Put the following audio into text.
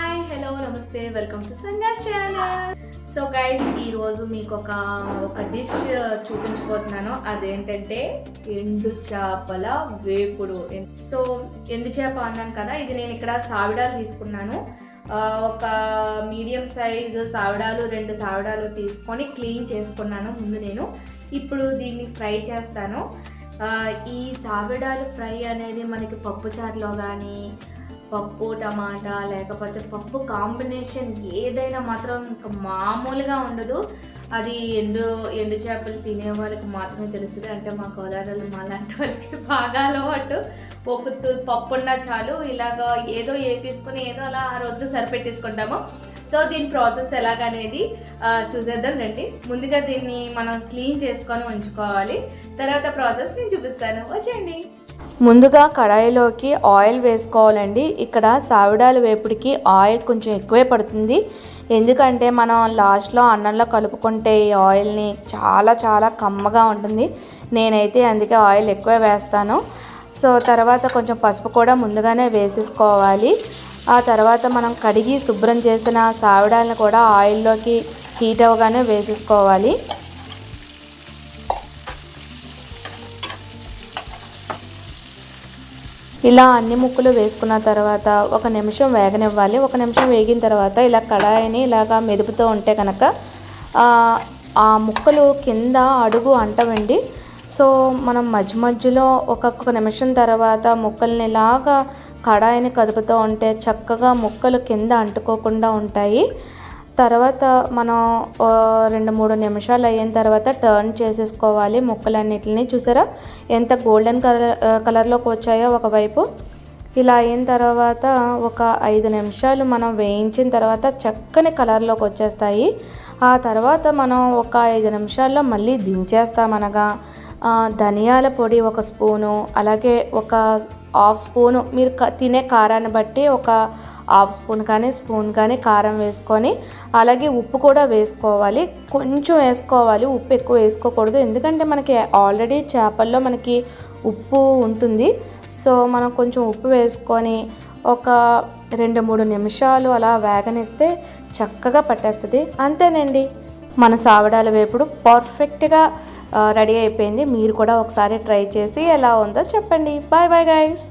Hi hello నమస్తే welcome to Sandhya's channel. So guys ఈరోజు మీకు ఒక డిష్ చూపించబోతున్నాను. అదేంటంటే ఎండు చేపల వేపుడు. సో ఎండు చేప అన్నాను కదా, ఇది నేను ఇక్కడ సావిడాలు తీసుకున్నాను. ఒక మీడియం సైజు సావిడాలు 2 సావిడాలు తీసుకొని క్లీన్ చేసుకున్నాను ముందు నేను. ఇప్పుడు దీన్ని ఫ్రై చేస్తాను. ఈ సావిడాలు ఫ్రై అనేది మనకి పప్పుచారులో కానీ, పప్పు టమాటా లేకపోతే పప్పు కాంబినేషన్ ఏదైనా మాత్రం ఇంకా మామూలుగా ఉండదు. అది ఎండు చేపలు తినే వాళ్ళకి మాత్రమే తెలుస్తుంది. అంటే మా గోదావరిలో మా లాంటి వాళ్ళకి బాగా అలవాటు. ఒక పప్పు ఉన్నా చాలు, ఇలాగ ఏదో వేపించుకొని ఏదో అలా ఆ రోజుగా సరిపెట్టేసుకుంటాము. సో దీని ప్రాసెస్ ఎలాగనేది చూసేద్దాం రండి. ముందుగా దీన్ని మనం క్లీన్ చేసుకొని ఉంచుకోవాలి. తర్వాత ప్రాసెస్ నేను చూపిస్తాను, వచ్చేయండి. ముందుగా కడాయిలోకి ఆయిల్ వేసుకోవాలండి. ఇక్కడ సావిడాల వేపుడికి ఆయిల్ కొంచెం ఎక్కువే పడుతుంది. ఎందుకంటే మనం లాస్ట్లో అన్నంలో కలుపుకుంటే ఈ ఆయిల్ని చాలా కమ్మగా ఉంటుంది. నేనైతే అందుకే ఆయిల్ ఎక్కువ వేస్తాను. సో తర్వాత కొంచెం పసుపు కూడా ముందుగానే వేసేసుకోవాలి. ఆ తర్వాత మనం కడిగి శుభ్రం చేసిన సావిడాలను కూడా ఆయిల్లోకి హీట్ అవ్వగానే వేసేసుకోవాలి. ఇలా అన్ని ముక్కలు వేసుకున్న తర్వాత 1 నిమిషం వేగనివ్వాలి. 1 నిమిషం వేగిన తర్వాత ఇలా కడాయిని ఇలాగా మెదుపుతూ ఉంటే కనుక ఆ ముక్కలు కింద అడుగు అంటవండి. సో మనం మధ్యలో ఒక్కొక్క నిమిషం తర్వాత ముక్కల్ని ఇలాగా కడాయిని కదుపుతూ ఉంటే చక్కగా ముక్కలు కింద అంటుకోకుండా ఉంటాయి. తర్వాత మనం 2-3 నిమిషాలు అయిన తర్వాత టర్న్ చేసేసుకోవాలి ముక్కలన్నిటిని. చూసారా ఎంత గోల్డెన్ కలర్లోకి వచ్చాయో ఒకవైపు. ఇలా అయిన తర్వాత ఒక 5 నిమిషాలు మనం వేయించిన తర్వాత చక్కని కలర్లోకి వచ్చేస్తాయి. ఆ తర్వాత మనం ఒక 5 నిమిషాల్లో మళ్ళీ దించేస్తామనగా ధనియాల పొడి 1 స్పూను, అలాగే ఒక 1/2 స్పూను, మీరు తినే కారాన్ని బట్టి ఒక 1/2 స్పూన్ కానీ స్పూన్ కానీ కారం వేసుకొని, అలాగే ఉప్పు కూడా వేసుకోవాలి. కొంచెం వేసుకోవాలి, ఉప్పు ఎక్కువ వేసుకోకూడదు. ఎందుకంటే మనకి ఆల్రెడీ చేపల్లో మనకి ఉప్పు ఉంటుంది. సో మనం కొంచెం ఉప్పు వేసుకొని ఒక 2-3 నిమిషాలు అలా వేగనిస్తే చక్కగా పట్టేస్తుంది. అంతేనండి, మన సావిడాల వేపుడు పర్ఫెక్ట్గా రెడీ అయిపోయింది. మీరు కూడా ఒకసారి ట్రై చేసి ఎలా ఉందో చెప్పండి. Bye bye guys.